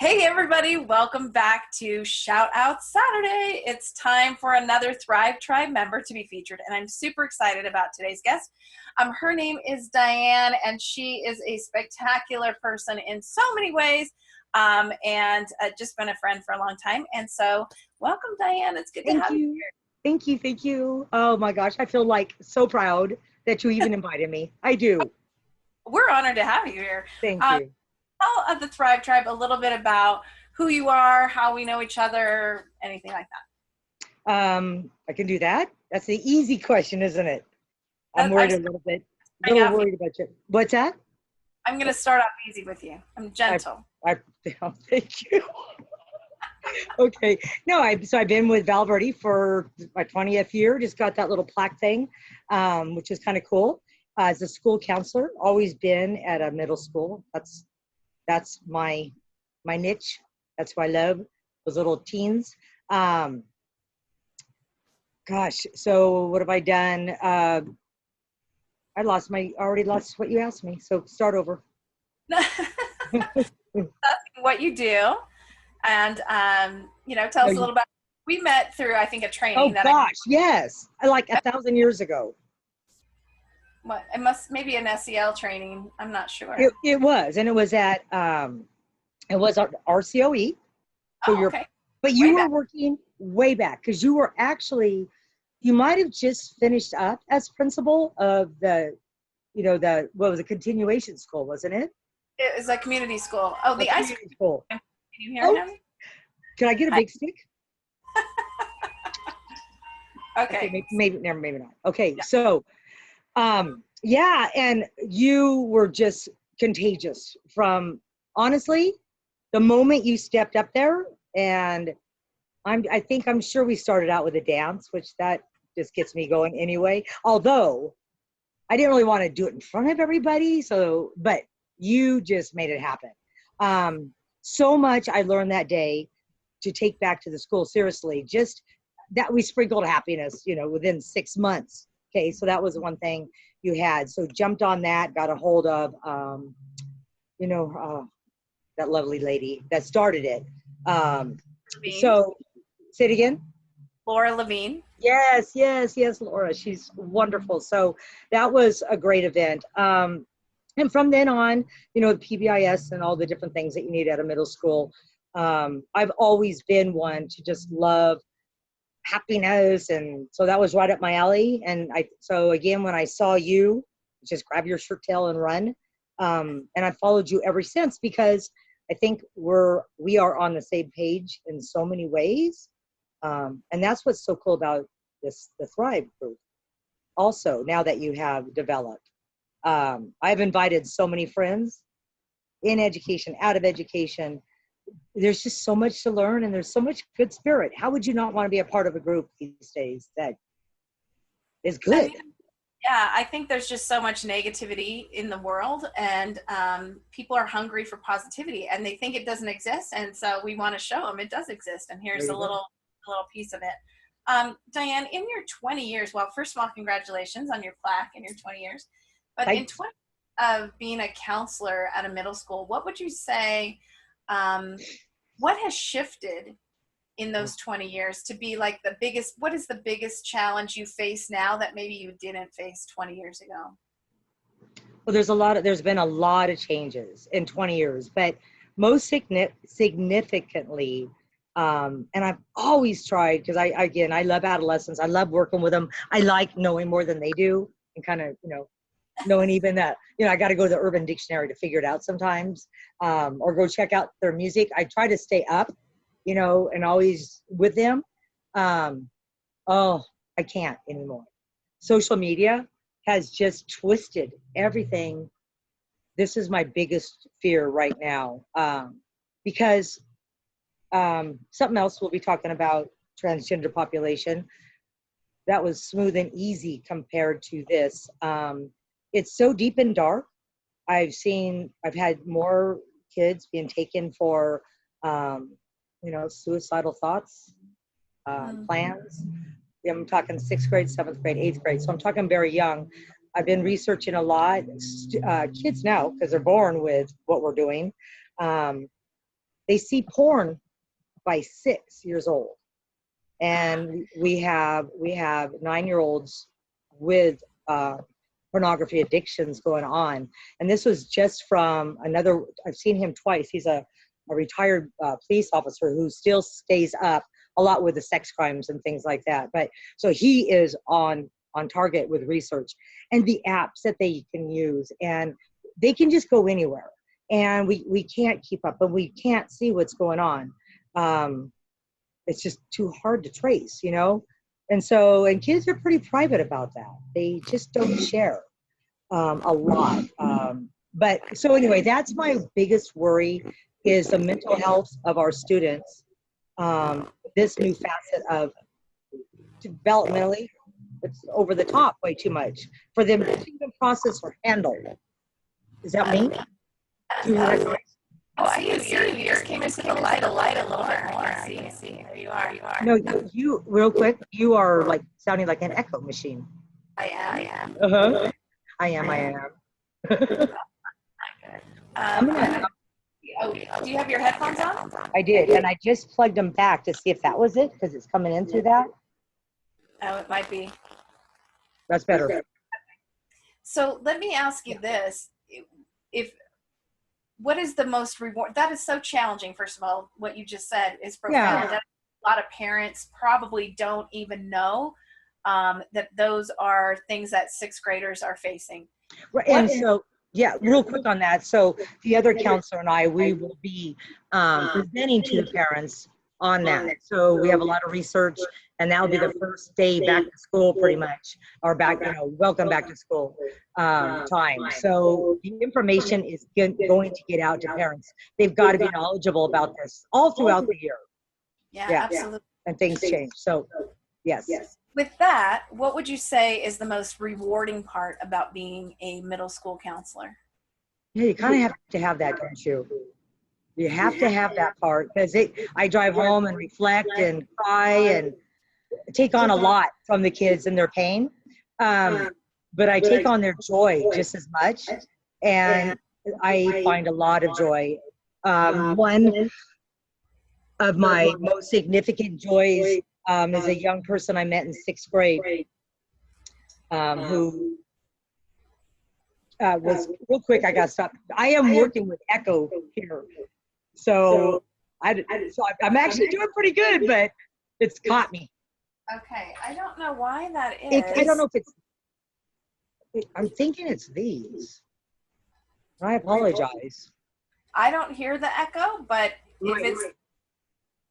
Hey everybody, welcome back to Shout Out Saturday. It's time for another Thrive Tribe member to be featured, and I'm super excited about today's guest. Her name is Diane, and she is a spectacular person in so many ways, and just been a friend for a long time. And so, welcome, Diane. It's good to have you here. Thank you. Thank you. Oh my gosh, I feel like so proud that you even invited me. I do. We're honored to have you here. Thank you. Tell the Thrive Tribe a little bit about who you are, how we know each other, anything like that. I can do that. That's the easy question, isn't it? I'm worried a little worried about you. What's that? I'm going to start off easy with you. I'm gentle. Thank you. Okay. No, I've been with Valverde for my 20th year. Just got that little plaque thing, which is kind of cool. As a school counselor, always been at a middle school. That's my niche. That's what I love, those little teens. Gosh, so what have I done? I already lost what you asked me. So start over. What you do, and tell us a little about. We met through, I think, a training. Yes, like 1,000 years ago. What it must maybe an SEL training. I'm not sure. It was, and it was at it was RCOE. So okay. But you were working way back because you might have just finished up as principal of the what was a continuation school, wasn't it? It was a community school. Oh, the ice cream school. Can you hear him? Can I get a big stick? Okay. Maybe not. Okay, yeah. So yeah, and you were just contagious from, honestly, the moment you stepped up there. And I'm sure we started out with a dance, which that just gets me going anyway. Although I didn't really want to do it in front of everybody. But you just made it happen. So much I learned that day to take back to the school. Seriously, just that we sprinkled happiness, within 6 months. Okay. So that was one thing you had. So jumped on that, got a hold of, that lovely lady that started it. So say it again. Laura Levine. Yes, Laura. She's wonderful. So that was a great event. And from then on, the PBIS and all the different things that you need at a middle school. I've always been one to just love happiness. And so that was right up my alley. And so again, when I saw you, just grab your shirt tail and run. And I followed you ever since because I think we are on the same page in so many ways. And that's what's so cool about the Thrive group. Also, now that you have developed, I've invited so many friends in education, out of education. There's just so much to learn and there's so much good spirit. How would you not want to be a part of a group these days that is good? Yeah, I think there's just so much negativity in the world, and people are hungry for positivity, and they think it doesn't exist, and so we want to show them it does exist, and here's a little piece of it. Diane, in your 20 years, well, first of all, congratulations on your plaque in your 20 years, but Thanks. In 20 of being a counselor at a middle school, what would you say, what has shifted in those 20 years to be like what is the biggest challenge you face now that maybe you didn't face 20 years ago? Well, there's been a lot of changes in 20 years, but most significantly, and I've always tried, because I love adolescents. I love working with them. I like knowing more than they do and kind of, knowing even that, I got to go to the Urban Dictionary to figure it out sometimes, or go check out their music. I try to stay up, and always with them. I can't anymore. Social media has just twisted everything. This is my biggest fear right now, because something else we'll be talking about, transgender population. That was smooth and easy compared to this. It's so deep and dark. I've had more kids being taken for, suicidal thoughts, plans. I'm talking 6th grade, 7th grade, 8th grade. So I'm talking very young. I've been researching a lot. Kids now, because they're born with what we're doing, they see porn by 6 years old. And we have 9-year-olds with pornography addictions going on. And this was just from another, I've seen him twice. He's a retired police officer who still stays up a lot with the sex crimes and things like that. But so he is on target with research and the apps that they can use, and they can just go anywhere. And we can't keep up, and we can't see what's going on. It's just too hard to trace, you know? And so, and kids are pretty private about that. They just don't share a lot. But so anyway, that's my biggest worry, is the mental health of our students. This new facet of developmentally, it's over the top way too much for them to even process or handle. Is that me? Do you hear that noise? Oh, I can see you. You just came into the light a little bit more. I see. There you are. No, you real quick, you are like sounding like an echo machine. I am. Uh-huh. I am. I'm gonna, Do you have your headphones on? I did, and I just plugged them back to see if that was it, because it's coming in through that. Oh, it might be. That's better. So let me ask you this. What is the most reward? That is so challenging. First of all, what you just said is profound. Yeah. A lot of parents probably don't even know that those are things that sixth graders are facing. Right. And so, yeah, real quick on that. So the other counselor and I, we will be presenting to the parents on that. So we have a lot of research, and that'll be the first day back to school pretty much, or back, welcome back to school time. So the information is going to get out to parents. They've got to be knowledgeable about this all throughout the year. Yeah, absolutely. And things change. So, yes. With that, what would you say is the most rewarding part about being a middle school counselor? Yeah, you kind of have to have that, don't you? You have to have that part, because I drive home and reflect and cry and take on a lot from the kids and their pain. But I take on their joy just as much. And I find a lot of joy. One of my most significant joys is a young person I met in 6th grade who was, real quick, I got to stop. I am working with echo here. So I'm actually doing pretty good, but it's caught me. Okay, I don't know why that is. I don't know if I'm thinking it's these. I apologize. I don't hear the echo, but if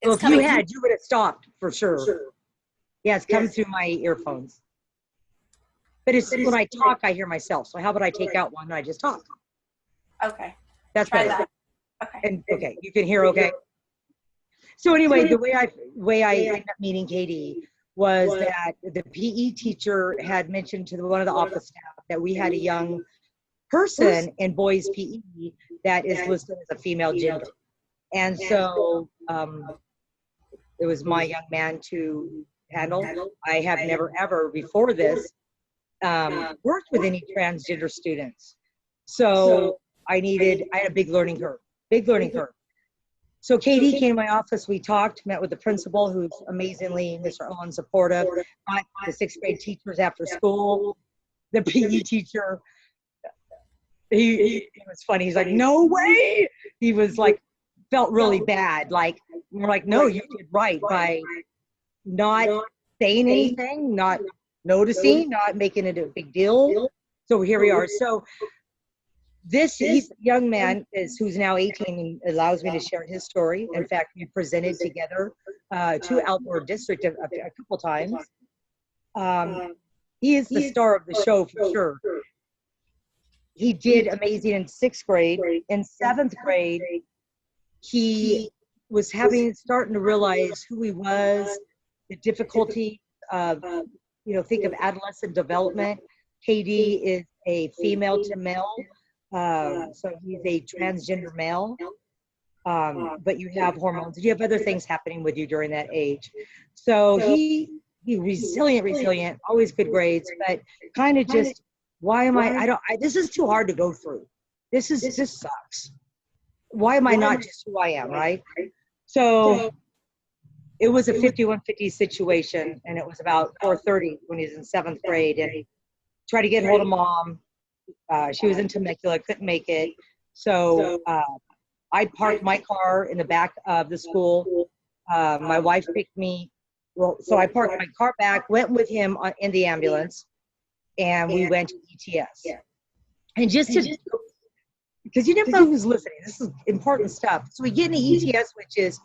well, if you had, you would have stopped for sure. Yeah, it's coming through my earphones. But it's when I talk, I hear myself. So how about I take out one and I just talk? Okay. That's Try better. that. Okay. And okay, you can hear okay. So anyway, the way I ended up meeting Katie was that the PE teacher had mentioned to one of the office staff that we had a young person in boys PE that is listed as a female gender. And so it was my young man to handle. I have never ever before this worked with any transgender students. So I had a big learning curve. So Katie came to my office, we talked, met with the principal, who's amazingly, Mr. Owen, supportive, got the 6th grade teachers after school, the PE teacher, he was funny, he's like, no way! He was like, felt really bad, like, we're like, no, you did right by not saying anything, not noticing, not making it a big deal. So here we are. So he's a young man who's now 18 and allows me to share his story. In fact, we presented together to Outdoor District a couple times. He is the star of the show for sure. He did amazing in 6th grade. In 7th grade, he was starting to realize who he was, the difficulty of, think of adolescent development. Katie is a female to male. So he's a transgender male, but you have hormones, you have other things happening with you during that age. So he resilient, always good grades, but kind of just, this is too hard to go through. This sucks. why am I not just who I am, right? So it was a 5150 situation, and it was about 4:30 when he was in 7th grade, and he tried to get hold of mom. She was in Temecula, couldn't make it. So I parked my car in the back of the school. My wife picked me. Well, so I parked my car back, went with him in the ambulance, and we went to ETS. And just to, because you never know who's listening, this is important stuff. So we get into ETS, which is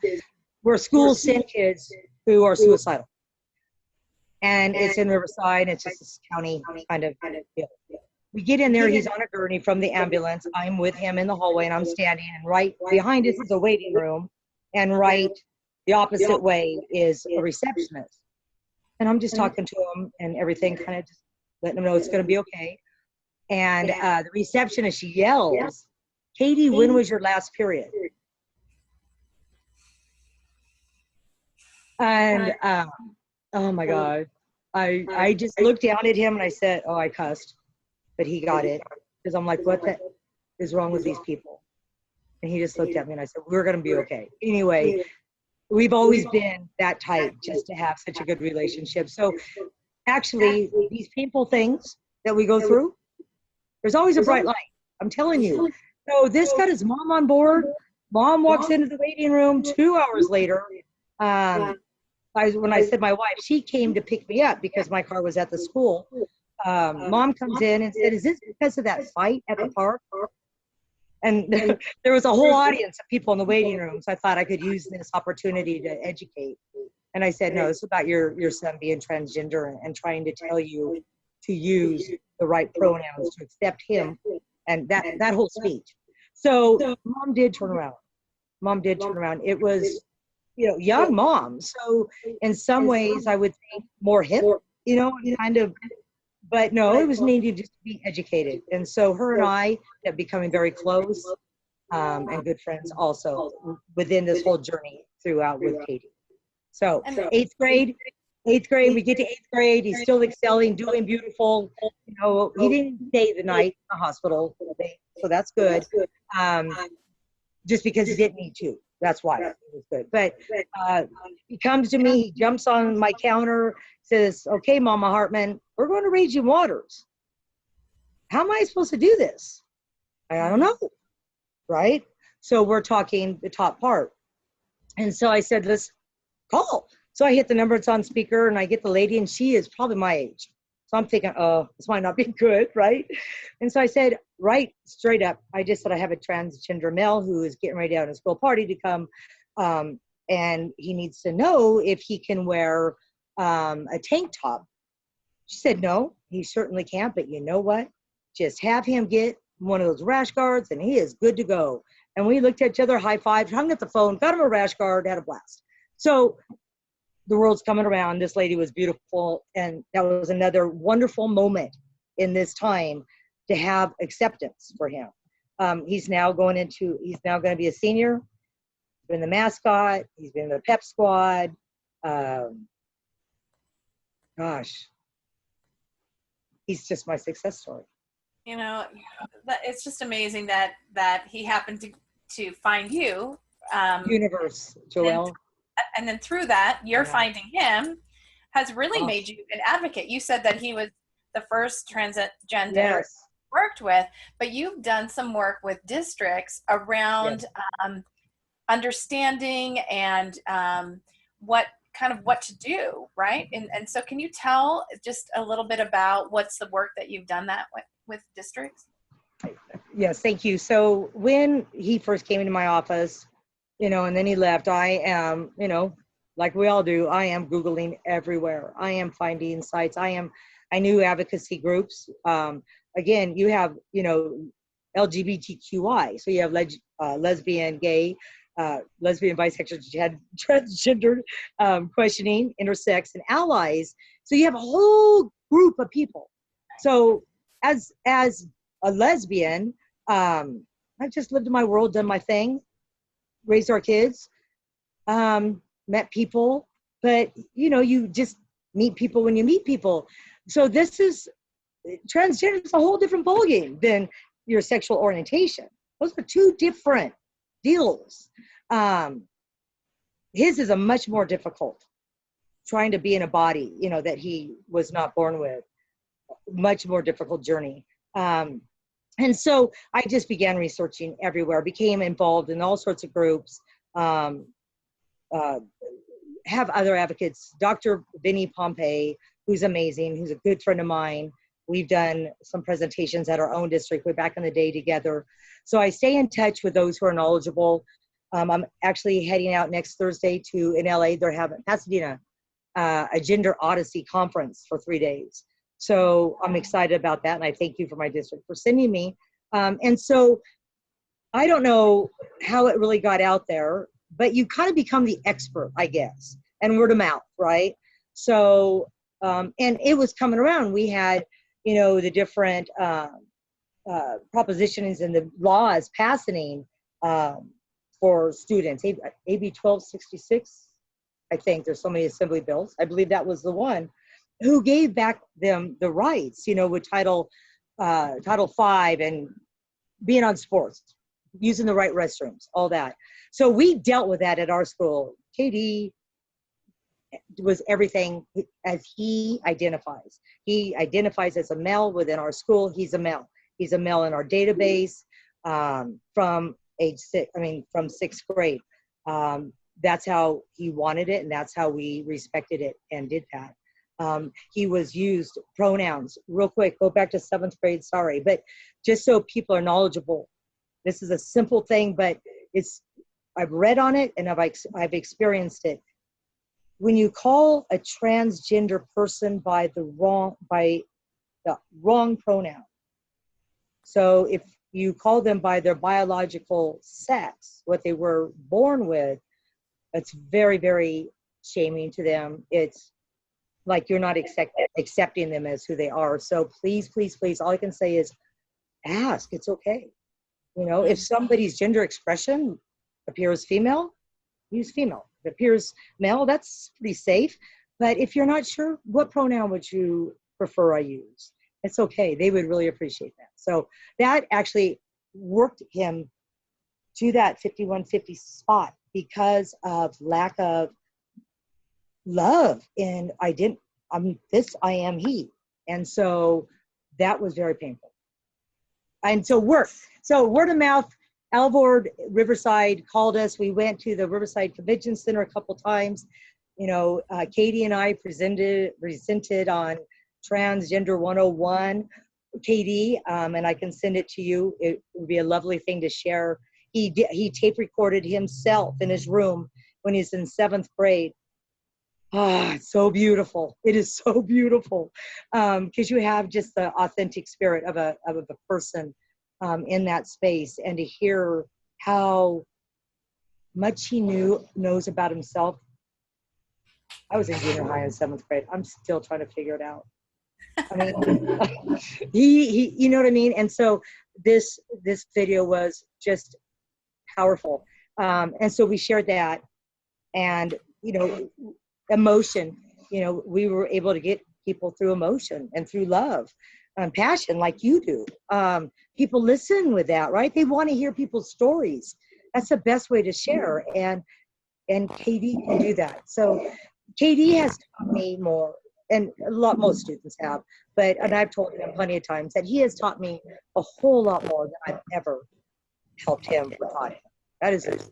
where schools send kids who are suicidal. And it's in Riverside. It's just this county kind of deal. We get in there. He's on a gurney from the ambulance. I'm with him in the hallway, and I'm standing. And right behind us is a waiting room. And right the opposite way is a receptionist. And I'm just talking to him and everything, kind of just letting him know it's going to be okay. And the receptionist, she yells, "Katie, when was your last period?" And oh my God, I just looked down at him and I said, oh, I cussed, but he got it, because I'm like, what the is wrong with these people? And he just looked at me and I said, we're going to be okay. Anyway, we've always been that tight, just to have such a good relationship. So actually, these painful things that we go through, there's always a bright light. I'm telling you. So this got his mom on board. Mom walks into the waiting room 2 hours later. When I said my wife, she came to pick me up because my car was at the school. Mom comes in and said, "Is this because of that fight at the park?" And there was a whole audience of people in the waiting room. So I thought I could use this opportunity to educate. And I said, no, it's about your son being transgender and trying to tell you to use the right pronouns, to accept him, and that whole speech. So mom did turn around. It was, young mom. So in some ways I would think more hip, kind of, but no, it was needed just to be educated. And so her and I have becoming very close, and good friends also within this whole journey throughout with Katie. So eighth grade, we get to 8th grade. He's still excelling, doing beautiful. He didn't stay the night in the hospital, so that's good. Just because he didn't need to. That's why it was good. But he comes to me, he jumps on my counter, says, "Okay, Mama Hartman, we're going to Raging Waters. How am I supposed to do this?" I don't know, right? So we're talking the top part. And so I said, let's call. So I hit the number, it's on speaker, and I get the lady, and she is probably my age. So I'm thinking, oh, this might not be good, right? And so I said, right straight up, I just said, I have a transgender male who is getting ready to have a school party to come, and he needs to know if he can wear a tank top. She said, no, he certainly can't, but you know what? Just have him get one of those rash guards, and he is good to go. And we looked at each other, high-fived, hung up the phone, got him a rash guard, had a blast. So the world's coming around. This lady was beautiful, and that was another wonderful moment in this time to have acceptance for him. He's now going to be a senior. He's been the mascot. He's been in the pep squad. Gosh, he's just my success story. It's just amazing that he happened to find you. Universe, Joelle. And then through that, your finding him has really made you an advocate. You said that he was the first transgender worked with, but you've done some work with districts around understanding and what to do, right? And so can you tell just a little bit about what's the work that you've done that with districts? Yes, thank you. So when he first came into my office, and then he left, I am, like we all do, I am Googling everywhere. I am finding sites. I knew advocacy groups. Again, you have, LGBTQI. So you have lesbian, gay, bisexual, transgender, questioning, intersex, and allies. So you have a whole group of people. So as a lesbian, I've just lived in my world, done my thing, raised our kids, met people, but you just meet people when you meet people. So transgender is a whole different ballgame than your sexual orientation. Those are two different deals. His is a much more difficult, trying to be in a body, you know, that he was not born with, much more difficult journey. And so I just began researching everywhere, became involved in all sorts of groups, have other advocates. Dr. Vinnie Pompey, who's amazing, who's a good friend of mine. We've done some presentations at our own district way back in the day together. So I stay in touch with those who are knowledgeable. I'm actually heading out next Thursday to, in LA, they're having Pasadena, a Gender Odyssey conference for 3 days. So I'm excited about that. And I thank you for my district for sending me. And so I don't know how it really got out there, but you kind of become the expert, I guess, and word of mouth, right? So, and it was coming around. We had, you know, the different propositions and the laws passing for students. AB 1266, I think there's so many assembly bills. I believe that was the one who gave back them the rights, you know, with Title V and being on sports, using the right restrooms, all that. So we dealt with that at our school. KD was everything as he identifies. He identifies as a male within our school. He's a male. He's a male in our database from age 6, from 6th grade. That's how he wanted it, and that's how we respected it and did that. He was used pronouns. Real quick, go back to 7th grade, sorry, but just so people are knowledgeable. This is a simple thing, but I've read on it and I've experienced it. When you call a transgender person by the wrong pronoun, so if you call them by their biological sex, what they were born with, it's very, very shaming to them. It's like you're not accepting them as who they are. So please, please, please, all I can say is ask. It's okay. You know, if somebody's gender expression appears female, use female. If it appears male, that's pretty safe. But if you're not sure, what pronoun would you prefer I use? It's okay. They would really appreciate that. So that actually worked him to that 5150 spot because of lack of love and I am he. And so that was very painful. And so word of mouth, Alvord Riverside called us. We went to the Riverside Convention Center a couple times. You know, Katie and I presented on Transgender 101, Katie, and I can send it to you. It would be a lovely thing to share. He tape recorded himself in his room when he's in 7th grade. It's so beautiful. It is so beautiful because you have just the authentic spirit of a person in that space, and to hear how much he knows about himself. I was in junior high in 7th grade. I'm still trying to figure it out. I mean, he you know what I mean? And so this video was just powerful. And so we shared that, and, you know, emotion, you know, we were able to get people through emotion and through love and passion like you do. People listen with that, right? They want to hear people's stories. That's the best way to share. And Katie can do that. So Katie has taught me more, and most students have, and I've told him plenty of times that he has taught me a whole lot more than I've ever helped him or taught him. That is it.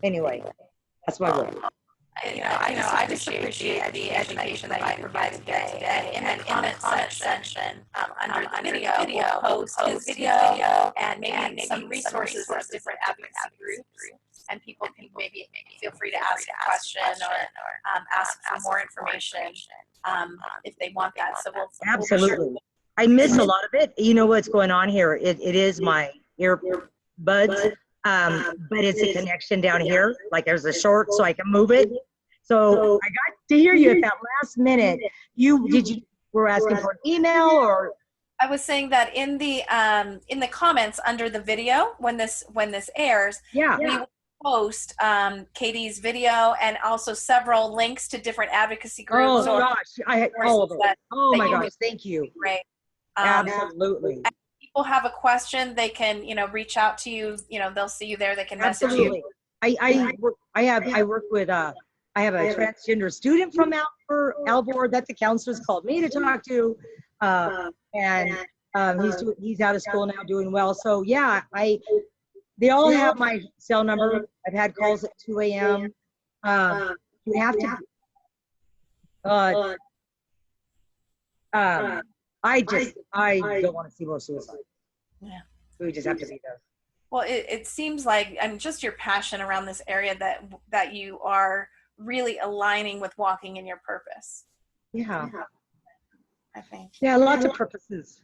Anyway, that's my role. I just appreciate the education that you provided today. In the comment section under the video, we'll post his video and maybe some resources of different advocacy groups. And people can maybe feel free to ask a question or ask for more information if they want that. So we'll absolutely. I miss a lot of it. You know what's going on here? It is my earbuds. But it's a connection down here, like there's a short, so I can move it. So I got to hear you at that last minute. You were asking for an email, or I was saying that in the comments under the video when this airs, we will post Katie's video and also several links to different advocacy groups. Oh gosh, I had all of them. Oh my gosh, thank you. Great. Absolutely. people have a question, they can, reach out to you. They'll see you there. They can message you. Absolutely. I work with I have a transgender student from Alvord that the counselors called me to talk to, and he's out of school now, doing well. So yeah, they all have my cell number. I've had calls at 2 a.m. You have to. I don't want to see more suicide. Yeah. We just have to be there. Well, it seems like, just your passion around this area that you are really aligning with walking in your purpose. Yeah. I think. Yeah, lots of purposes.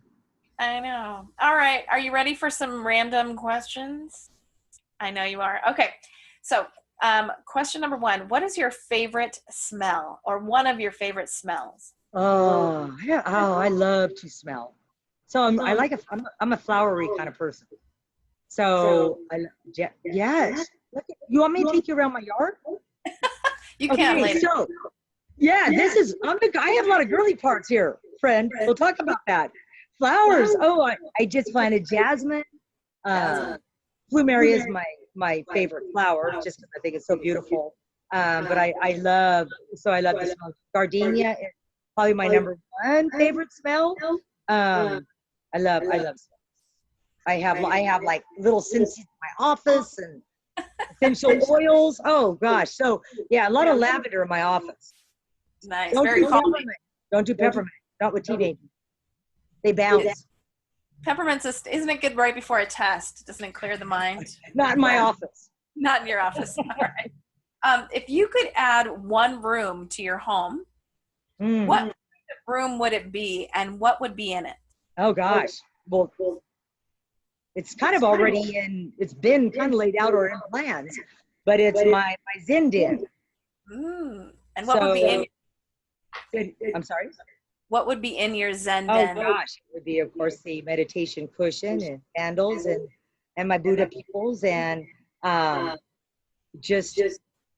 I know. All right. Are you ready for some random questions? I know you are. Okay. So, question number 1, what is your favorite smell, or one of your favorite smells? Oh, yeah. Oh, I love to smell. So I'm a flowery kind of person. So yes. You want me to take you around my yard? You can later. So yeah, I have a lot of girly parts here, friend. We'll talk about that. Flowers. Oh, I just planted jasmine. Plumeria is my favorite flower, just because I think it's so beautiful. But I love the smell. Gardenia is probably my number 1 favorite smell. I love smells. I have like little scents in my office and essential oils. Oh gosh. So yeah, a lot of lavender in my office. Nice. Very calming. Don't do peppermint. Not with teenagers. They bounce. Peppermint's isn't it good right before a test? Doesn't it clear the mind? Not in my office. Not in your office. All right. If you could add one room to your home, what room would it be, and what would be in it? Oh gosh. Well, it's kind of already it's been kind of laid out or in plans, but it's my Zen den. And what would be in I'm sorry? What would be in your Zen den? Oh gosh, it would be, of course, the meditation cushion and candles and my Buddha peoples and just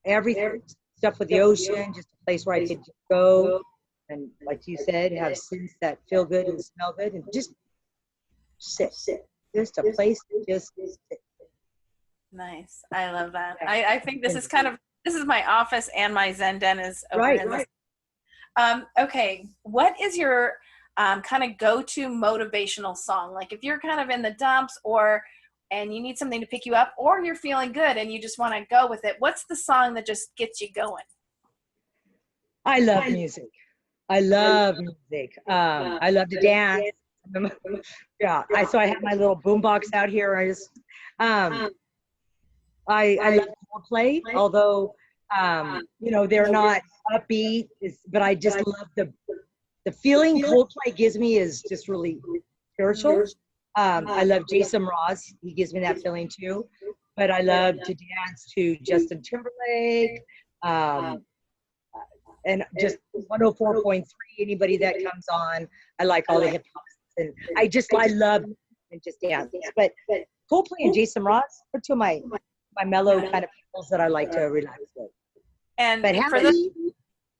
everything, stuff with the ocean, just a place where I could go and, like you said, have scents that feel good and smell good, and just sit. Just a place to just sit. Nice. I love that. I think this is my office, and my Zen den is over in this. Okay. What is your kind of go-to motivational song? Like if you're kind of in the dumps and you need something to pick you up, or you're feeling good and you just want to go with it, what's the song that just gets you going? I love music. I love music. I love to dance. Yeah. So I have my little boombox out here. I just, I love Coldplay, although, they're not upbeat, but I just love the feeling Coldplay gives me is just really spiritual. I love Jason Mraz. He gives me that feeling too. But I love to dance to Justin Timberlake, and just 104.3, anybody that comes on. I like all the hip hop. And I love and just dance. But Coldplay and Jason Mraz are two of my mellow kind of peoples that I like to relax with. And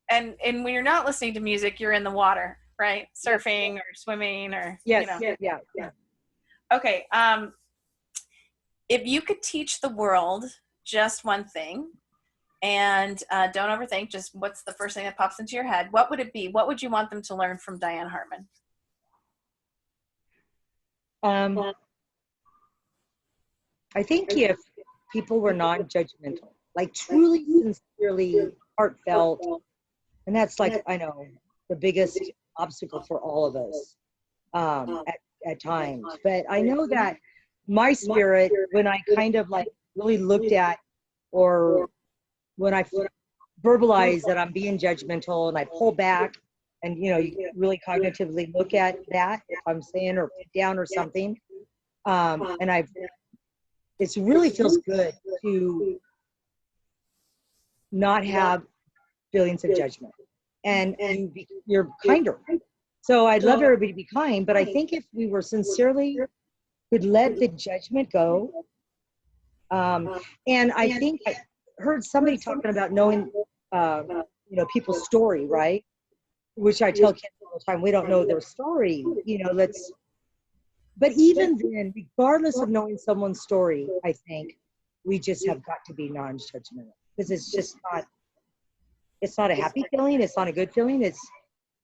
and when you're not listening to music, you're in the water, right? Surfing or swimming or yeah. Okay. If you could teach the world just one thing, and don't overthink, just what's the first thing that pops into your head, what would it be? What would you want them to learn from Diane Hartman? I think if people were non-judgmental, like truly, sincerely, heartfelt, and that's like, I know, the biggest obstacle for all of us at times. But I know that my spirit, when I kind of like really looked at, or when I verbalize that I'm being judgmental and I pull back, and you really cognitively look at that, if I'm saying or put down or something, and it really feels good to not have feelings of judgment, and you're kinder. So I'd love everybody to be kind, but I think if we were sincerely could let the judgment go, and I think I heard somebody talking about knowing people's story, right? Which I tell kids all the time, we don't know their story. But even then, regardless of knowing someone's story, I think we just have got to be non-judgmental, because it's not a happy feeling. It's not a good feeling. It's,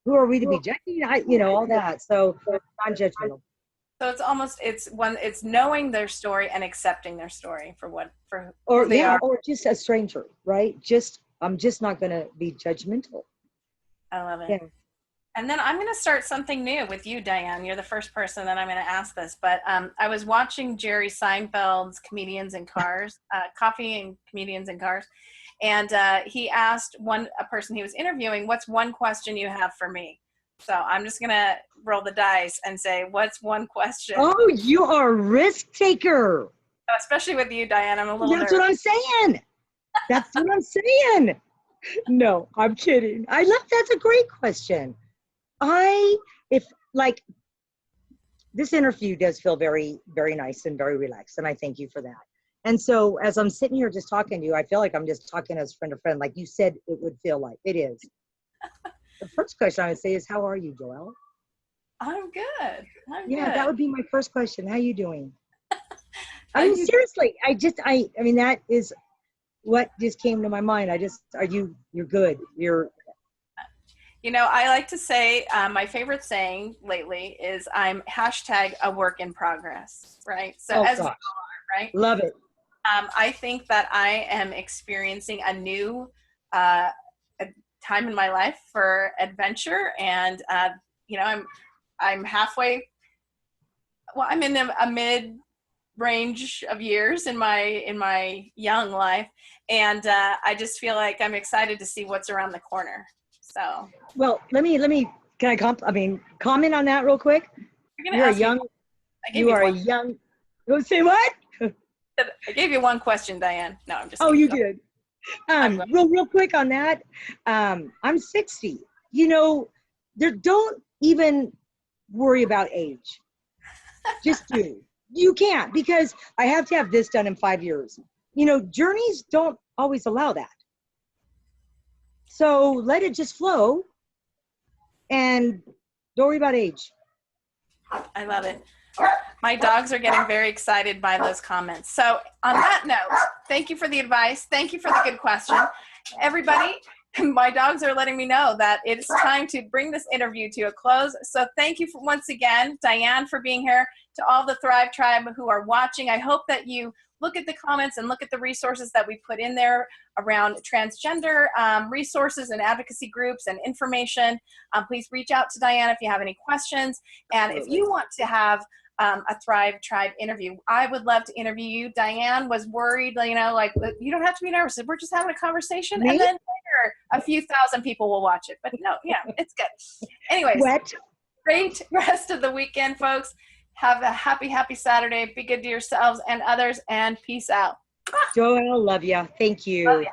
who are we to be judging? All that. So non-judgmental. So it's knowing their story and accepting their story for or who they are. Or just a stranger, right? I'm just not going to be judgmental. I love it. Yeah. And then I'm going to start something new with you, Diane. You're the first person that I'm going to ask this, but I was watching Jerry Seinfeld's Comedians in Cars, Coffee and Comedians in Cars. And he asked a person he was interviewing, what's one question you have for me? So I'm just going to roll the dice and say, what's one question? Oh, you are a risk taker. Especially with you, Diane. I'm a little nervous. That's what I'm saying. That's what I'm saying. No, I'm kidding. That's a great question. This interview does feel very, very nice and very relaxed, and I thank you for that. And so as I'm sitting here just talking to you, I feel like I'm just talking as friend to friend, like you said it would feel like. It is. The first question I would say is, how are you, Joelle? I'm good. Yeah, that would be my first question. How are you doing? I mean, seriously, I mean, that is what just came to my mind. You're good. I like to say, my favorite saying lately is I'm #a work in progress, right? So we all are, right? Love it. I think that I am experiencing a new a time in my life for adventure, and I'm halfway. Well, I'm in a mid range of years in my young life, and I just feel like I'm excited to see what's around the corner. So, well, can I comment on that real quick? You are young. Go say what? I gave you one question, Diane. No, I'm just. Oh, you did. Real quick on that. I'm 60. Don't even worry about age. Just do. You can't, because I have to have this done in 5 years. Journeys don't always allow that. So let it just flow, and don't worry about age. I love it. My dogs are getting very excited by those comments. So on that note, thank you for the advice. Thank you for the good question. Everybody, my dogs are letting me know that it's time to bring this interview to a close. So thank you once again, Diane, for being here. To all the Thrive Tribe who are watching, I hope that you look at the comments and look at the resources that we put in there around transgender resources and advocacy groups and information. Please reach out to Diane if you have any questions. And if you want to have a Thrive Tribe interview, I would love to interview you. Diane was worried, you don't have to be nervous. We're just having a conversation. Me? And then later, a few thousand people will watch it. But no, yeah, it's good. Anyways, great rest of the weekend, folks. Have a happy Saturday. Be good to yourselves and others, and peace out. Joelle, love ya. Thank you. Love ya.